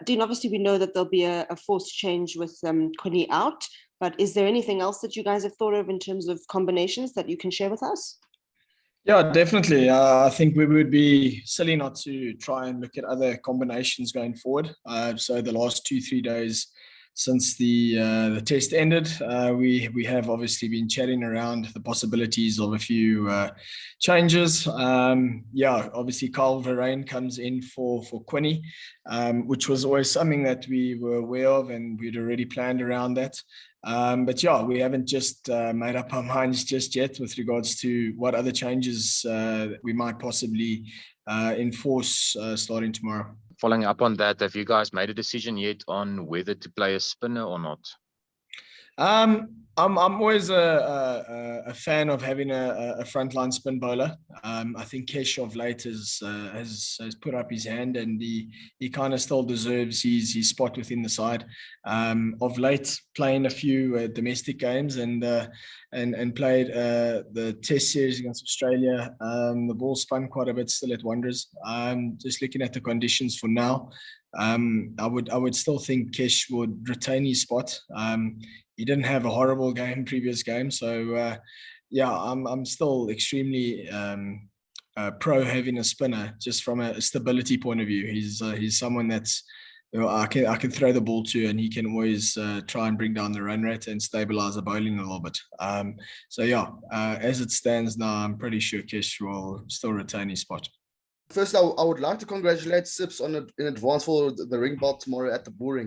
Dean, obviously we know that there'll be a forced change with Quinny out, but is there anything else that you guys have thought of in terms of combinations that you can share with us? Yeah, definitely. I think we would be silly not to try and look at other combinations going forward. So the last 2-3 days since the test ended, we have obviously been chatting around the possibilities of a few changes. Yeah, obviously Carl Verheyen comes in for Quinny, which was always something that we were aware of and we'd already planned around that. But yeah, we haven't just made up our minds just yet with regards to what other changes we might possibly enforce starting tomorrow. Following up on that, have you guys made a decision yet on whether to play a spinner or not? I'm always a fan of having a frontline spin bowler. I think Kesh of late has put up his hand, and he kind of still deserves his spot within the side. Of late, playing a few domestic games and played the Test series against Australia. The ball spun quite a bit still at Wanderers. Just looking at the conditions for now, I would still think Kesh would retain his spot. He didn't have a horrible game previous game, so yeah, I'm still extremely pro having a spinner just from a stability point of view. He's someone that's, you know, I can throw the ball to, and he can always try and bring down the run rate and stabilize the bowling a little bit. So yeah, as it stands now, I'm pretty sure Kesh will still retain his spot. First, I would like to congratulate Sips on in advance for the ring belt tomorrow at the Bull.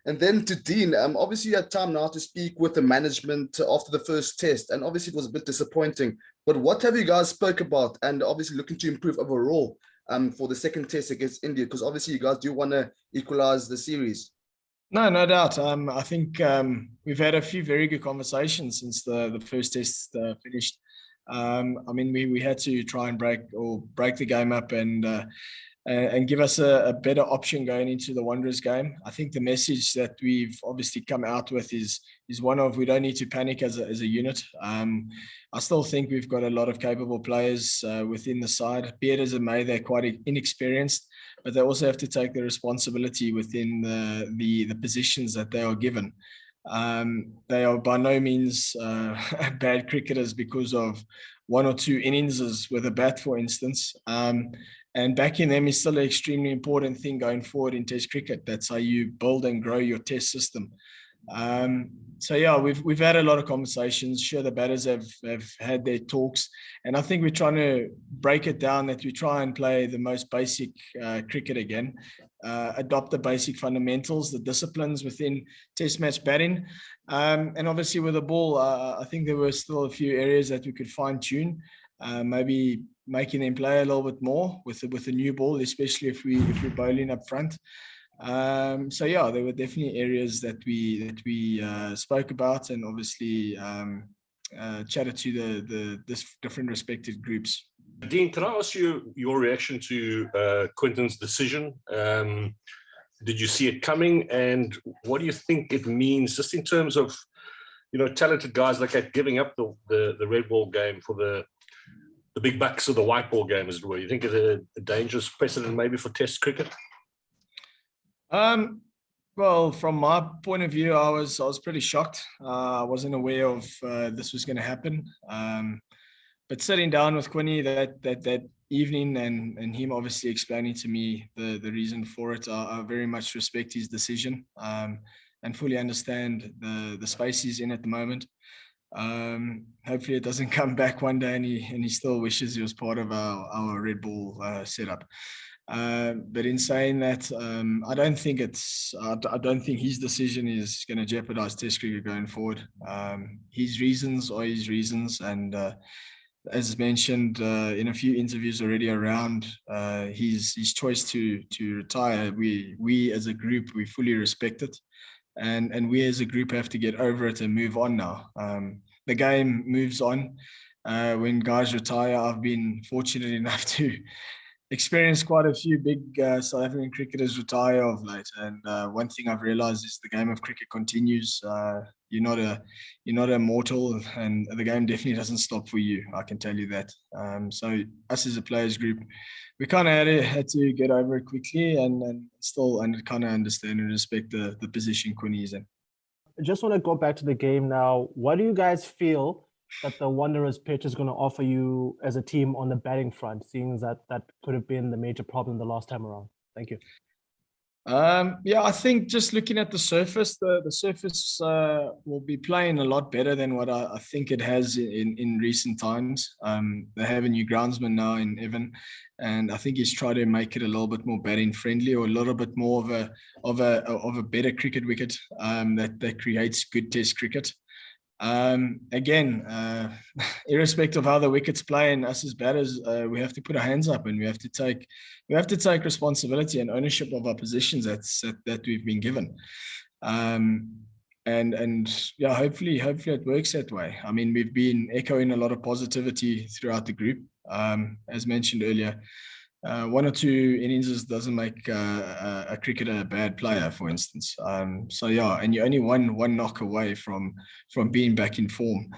And then to Dean, obviously you had time now to speak with the management after the first test, and obviously it was a bit disappointing. But what have you guys spoke about, and obviously looking to improve overall for the second test against India? Because obviously you guys do want to equalize the series. No doubt. I think we've had a few very good conversations since the first test finished. I mean, we had to try and break the game up and give us a better option going into the Wanderers game. I think the message that we've obviously come out with is one of, we don't need to panic as a unit. I still think we've got a lot of capable players within the side. Be it as it may, they're quite inexperienced, but they also have to take the responsibility within the positions that they are given. They are by no means bad cricketers because of one or two innings with a bat, for instance. And backing them is still an extremely important thing going forward in Test cricket. That's how you build and grow your Test system. So yeah, we've had a lot of conversations. Sure, the batters have had their talks, and I think we're trying to break it down that we try and play the most basic cricket again, adopt the basic fundamentals, the disciplines within Test match batting, and obviously with the ball, I think there were still a few areas that we could fine tune, maybe making them play a little bit more with the new ball, especially if we're bowling up front. So yeah, there were definitely areas that we spoke about, and obviously chatted to the different respected groups. Dean, can I ask you your reaction to Quinton's decision? Did you see it coming, and what do you think it means, just in terms of, you know, talented guys like that giving up the red ball game for the big bucks of the white ball game, as it were? You think it's a dangerous precedent maybe for Test cricket? Well, from my point of view, I was pretty shocked. I wasn't aware of this was going to happen. But sitting down with Quinny that evening and him obviously explaining to me the reason for it, I very much respect his decision and fully understand the space he's in at the moment. Hopefully it doesn't come back one day and he still wishes he was part of our red ball setup. But in saying that, I don't think his decision is going to jeopardize Test cricket going forward. His reasons are his reasons, and as mentioned in a few interviews already around his choice to retire, we as a group, we fully respect it, and we as a group have to get over it and move on now. The game moves on. When guys retire, I've been fortunate enough to experienced quite a few big South African cricketers retire of late, and one thing I've realised is the game of cricket continues. You're not immortal, and the game definitely doesn't stop for you. I can tell you that. So us as a players group, we kind of had to get over it quickly, and still kind of understand and respect the position Quinny's in. I just want to go back to the game now. What do you guys feel that the Wanderers pitch is going to offer you as a team on the batting front, seeing that could have been the major problem the last time around? Thank you. Yeah, I think just looking at the surface, the surface will be playing a lot better than what I think it has in recent times. They have a new groundsman now in Evan, and I think he's tried to make it a little bit more batting friendly, or a little bit more of a better cricket wicket that creates good test cricket. Again, irrespective of how the wickets play, and us as batters, we have to put our hands up, and we have to take responsibility and ownership of our positions that we've been given. And yeah, hopefully it works that way. I mean, we've been echoing a lot of positivity throughout the group. As mentioned earlier, one or two innings doesn't make a cricketer a bad player, for instance. So yeah, and you're only one knock away from being back in form.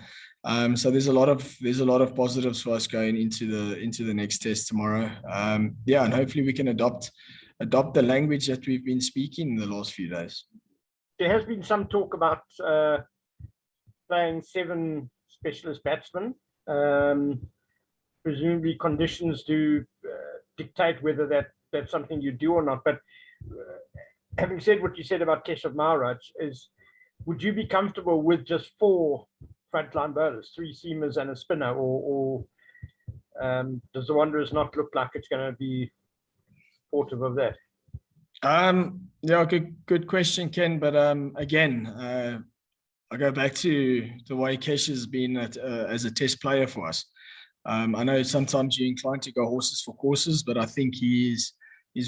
So there's a lot of positives for us going into the next test tomorrow. Yeah, and hopefully we can adopt the language that we've been speaking in the last few days. There has been some talk about playing 7 specialist batsmen. Presumably conditions do dictate whether that's something you do or not. But having said what you said about Keshav Maharaj, would you be comfortable with just 4 frontline bowlers, 3 seamers and a spinner, or does the Wanderers not look like it's going to be supportive of that? Yeah, good question, Ken. But again, I go back to the way Kesh has been as a test player for us. I know sometimes you're inclined to go horses for courses, but I think he's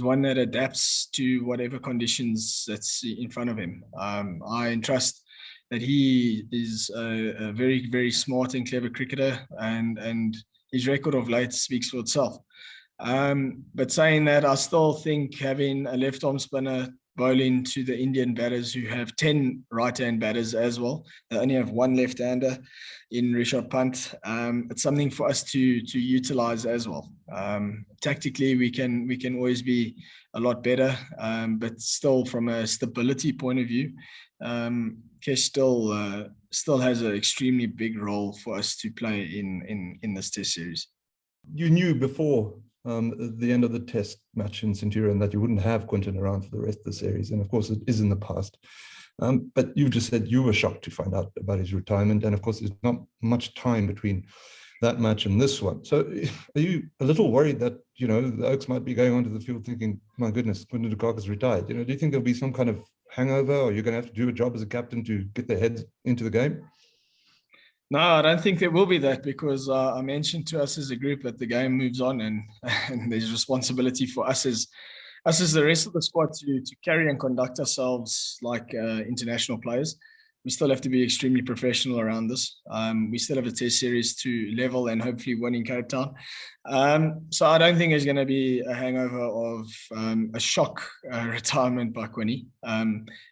one that adapts to whatever conditions that's in front of him. I entrust that he is a very, very smart and clever cricketer, and his record of late speaks for itself. But saying that, I still think having a left-arm spinner bowling to the Indian batters who have 10 right-hand batters as well, they only have 1 left-hander in Rishabh Pant. It's something for us to utilize as well. Tactically, we can always be a lot better, but still from a stability point of view, Kesh still has an extremely big role for us to play in this test series. You knew before the end of the test match in Centurion that you wouldn't have Quinton around for the rest of the series, and of course it is in the past. But you've just said you were shocked to find out about his retirement, and of course there's not much time between that match and this one. So are you a little worried that, you know, the Oaks might be going onto the field thinking, my goodness, Quinton de Kock has retired? You know, do you think there'll be some kind of hangover, or you're going to have to do a job as a captain to get their heads into the game? No, I don't think there will be that, because I mentioned to us as a group that the game moves on, and there's responsibility for us as the rest of the squad to carry and conduct ourselves like international players. We still have to be extremely professional around this. We still have a test series to level and hopefully win in Cape Town. So I don't think there's going to be a hangover of a shock retirement by Quinny.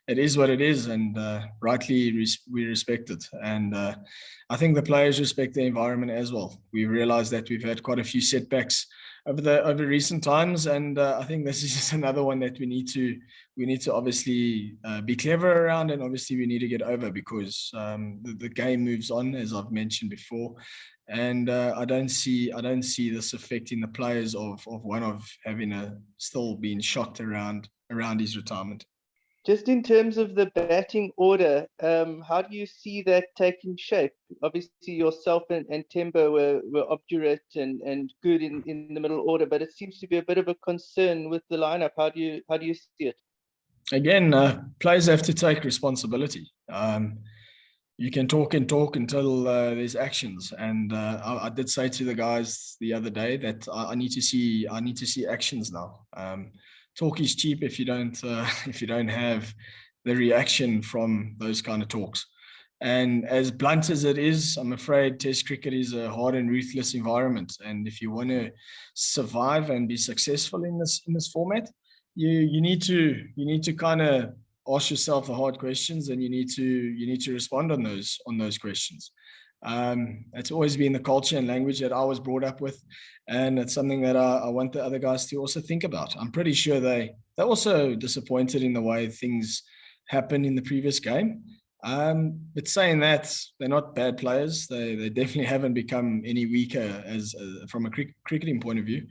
It is what it is, and rightly we respect it. And I think the players respect the environment as well. We realize that we've had quite a few setbacks over recent times, and I think this is just another one that we need to obviously be clever around, and obviously we need to get over, because the game moves on, as I've mentioned before, and I don't see this affecting the players of having still being shocked around his retirement. Just in terms of the batting order, how do you see that taking shape? Obviously, yourself and Tembo were obdurate and good in the middle order, but it seems to be a bit of a concern with the lineup. How do you see it? Again, players have to take responsibility. You can talk until there's actions, and I did say to the guys the other day that I need to see actions now. Talk is cheap if you don't have the reaction from those kind of talks. And as blunt as it is, I'm afraid Test cricket is a hard and ruthless environment. And if you want to survive and be successful in this format, you need to kind of ask yourself the hard questions, and you need to respond on those questions. It's always been the culture and language that I was brought up with, and it's something that I want the other guys to also think about. I'm pretty sure they're also disappointed in the way things happened in the previous game. But saying that, they're not bad players. They definitely haven't become any weaker as from a cricketing point of view.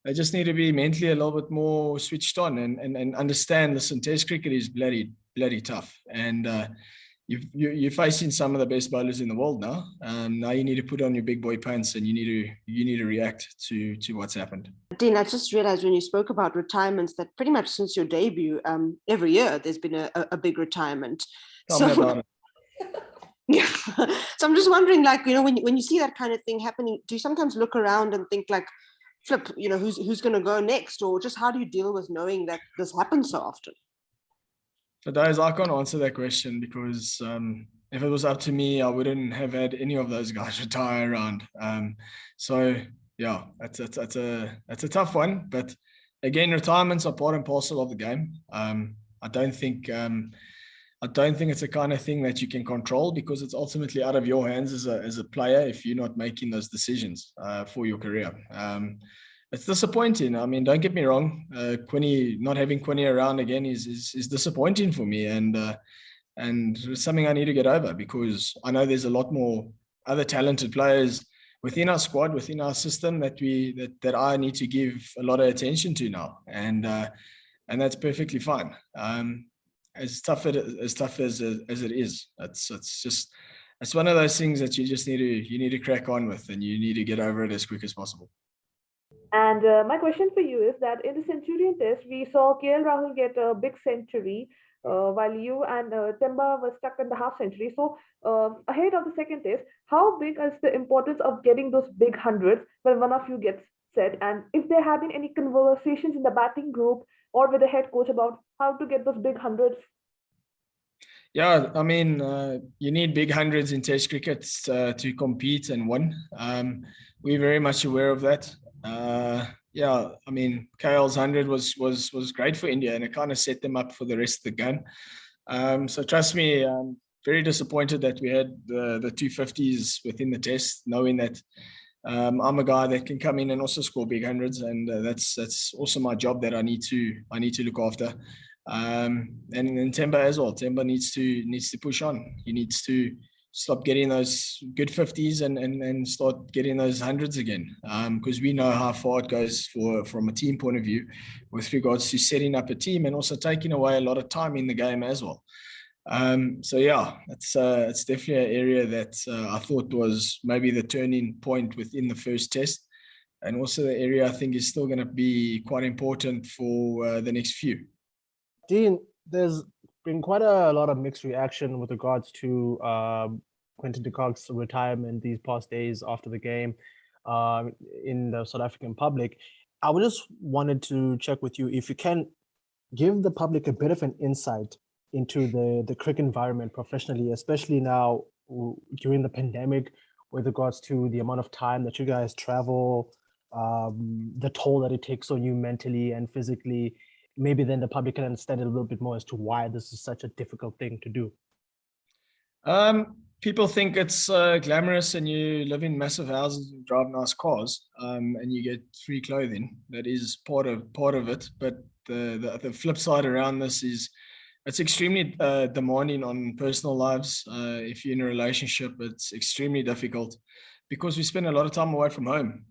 They just need to be mentally a little bit more switched on and understand. Listen, Test cricket is bloody tough, and you're facing some of the best bowlers in the world now. Now you need to put on your big boy pants, and you need to react to what's happened. Dean, I just realized when you spoke about retirements that pretty much since your debut, every year there's been a big retirement. Tell me about it. Yeah. So I'm just wondering, like, when you see that kind of thing happening, do you sometimes look around and think like, flip, who's going to go next, or just how do you deal with knowing that this happens so often? For those, I can't answer that question because if it was up to me, I wouldn't have had any of those guys retire around. So yeah, that's a tough one. But again, retirements are part and parcel of the game. I don't think it's a kind of thing that you can control, because it's ultimately out of your hands as a player if you're not making those decisions for your career. It's disappointing. I mean, don't get me wrong. Not having Quinny around again is disappointing for me, and it's something I need to get over, because I know there's a lot more other talented players within our squad, within our system that I need to give a lot of attention to now, and that's perfectly fine. As tough as it is, it's one of those things that you need to crack on with, and you need to get over it as quick as possible. And my question for you is that in the Centurion Test, we saw KL Rahul get a big century, while you and Temba were stuck in the half century. So ahead of the second Test, how big is the importance of getting those big hundreds when one of you gets set? And if there have been any conversations in the batting group or with the head coach about how to get those big hundreds? Yeah, I mean, you need big hundreds in Test cricket to compete and win. We're very much aware of that. Yeah, I mean, KL's 100 was great for India, and it kind of set them up for the rest of the game. So trust me, I'm very disappointed that we had the 250s within the Test, knowing that I'm a guy that can come in and also score big hundreds, and that's also my job that I need to look after. And Temba as well. Temba needs to push on. He needs to stop getting those good 50s and start getting those hundreds again, because we know how far it goes from a team point of view with regards to setting up a team and also taking away a lot of time in the game as well. So yeah, it's definitely an area that I thought was maybe the turning point within the first Test, and also the area I think is still going to be quite important for the next few. Dean, there's been quite a lot of mixed reaction with regards to Quinton de Kock's retirement these past days after the game in the South African public. I just wanted to check with you if you can give the public a bit of an insight into the cricket environment professionally, especially now during the pandemic, with regards to the amount of time that you guys travel, the toll that it takes on you mentally and physically. Maybe then the public can understand it a little bit more as to why this is such a difficult thing to do. People think it's glamorous and you live in massive houses and drive nice cars, and you get free clothing. That is part of it. But the flip side around this is it's extremely demanding on personal lives. If you're in a relationship, it's extremely difficult because we spend a lot of time away from home.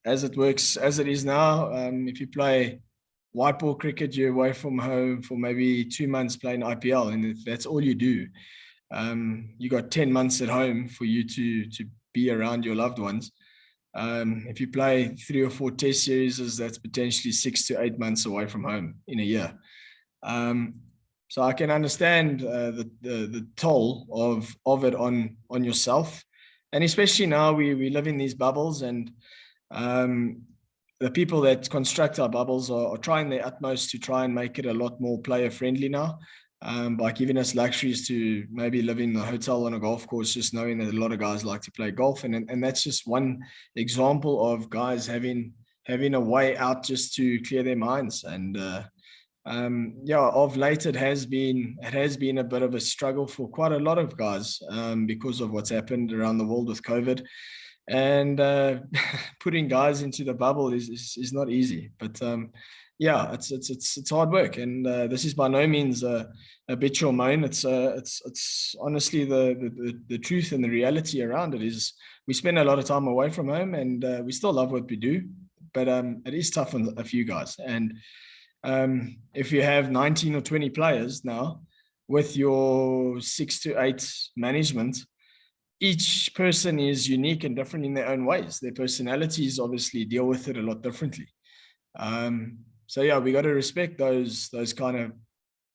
As it works, as it is now, if you play white ball cricket, you're away from home for maybe 2 months playing IPL, and if that's all you do, you got 10 months at home for you to be around your loved ones. If you play 3 or 4 Test series, that's potentially 6 to 8 months away from home in a year. So I can understand the toll of it on yourself, and especially now we live in these bubbles, and the people that construct our bubbles are trying their utmost to try and make it a lot more player friendly now. by giving us luxuries to maybe live in a hotel on a golf course, just knowing that a lot of guys like to play golf. And that's just one example of guys having a way out just to clear their minds. And of late, it has been a bit of a struggle for quite a lot of guys because of what's happened around the world with COVID. And putting guys into the bubble is not easy. But it's hard work, and this is by no means a bitch or moan. It's honestly the truth and the reality around it is we spend a lot of time away from home, and we still love what we do, but it is tough on a few guys. And if you have 19 or 20 players now with your 6 to 8 management, each person is unique and different in their own ways. Their personalities obviously deal with it a lot differently. We got to respect those kind of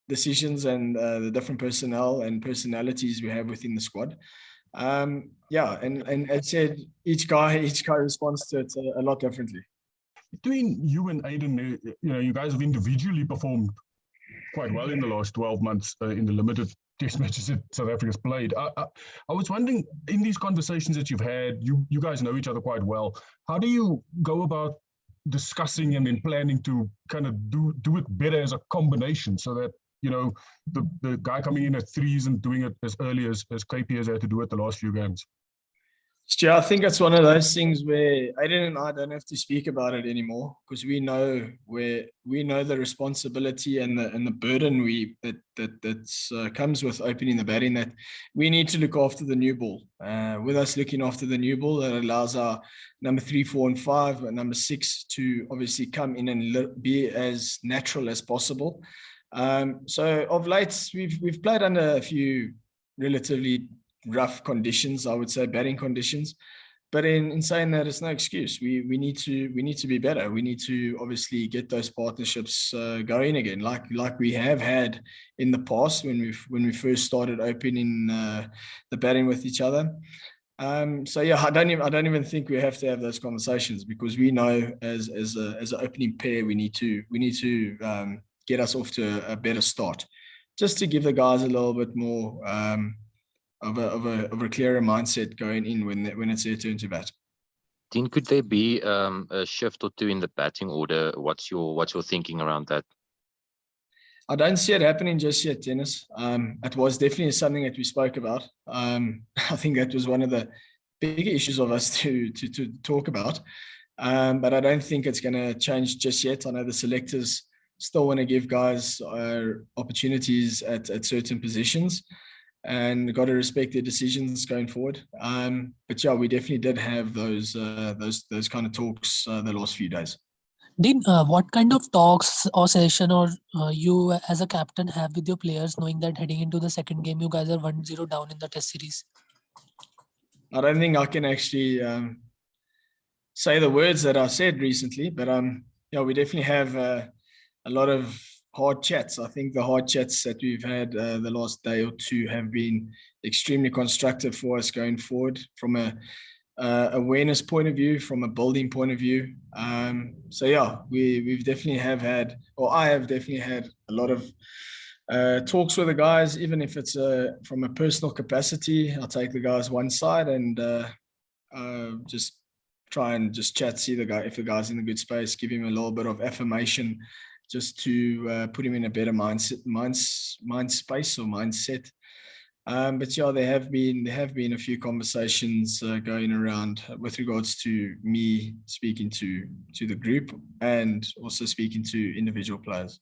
decisions and the different personnel and personalities we have within the squad. And as said, each guy responds to it a lot differently. Between you and Aiden, you guys have individually performed quite well in the last 12 months in the limited test matches that South Africa's played. I was wondering, in these conversations that you've had, you guys know each other quite well. How do you go about discussing and then planning to kind of do it better as a combination, so that the guy coming in at threes and doing it as early as KP has had to do it the last few games? Stu, I think it's one of those things where Aiden and I don't have to speak about it anymore, because we know the responsibility and the burden that comes with opening the batting, that we need to look after the new ball. With us looking after the new ball, that allows our number 3, 4, and 5, and number 6 to obviously come in and be as natural as possible. So of late, we've played under a few relatively rough conditions, I would say, batting conditions. But in saying that, it's no excuse. We need to be better. We need to obviously get those partnerships going again, like we have had in the past when we first started opening the batting with each other. I don't even think we have to have those conversations, because we know as an opening pair we need to get us off to a better start, just to give the guys a little bit more of a clearer mindset going in when it's their turn to bat. Dean, could there be a shift or two in the batting order? What's your thinking around that? I don't see it happening just yet, Dennis. It was definitely something that we spoke about. I think that was one of the bigger issues of us to talk about. But I don't think it's going to change just yet. I know the selectors still want to give guys opportunities at certain positions, and got to respect their decisions going forward. But yeah, we definitely did have those kind of talks the last few days. Dean, what kind of talks or session or you as a captain have with your players, knowing that heading into the second game, you guys are 1-0 down in the test series? I don't think I can actually say the words that I said recently, but we definitely have a lot of hard chats. I think the hard chats that we've had the last day or two have been extremely constructive for us going forward, from a awareness point of view, from a building point of view. We've definitely I have definitely had a lot of talks with the guys, even if it's from a personal capacity. I'll take the guys one side and just try and just chat, see the guy, if the guy's in a good space, give him a little bit of affirmation, just to put him in a better mind space or mindset. There have been a few conversations going around with regards to me speaking to the group, and also speaking to individual players.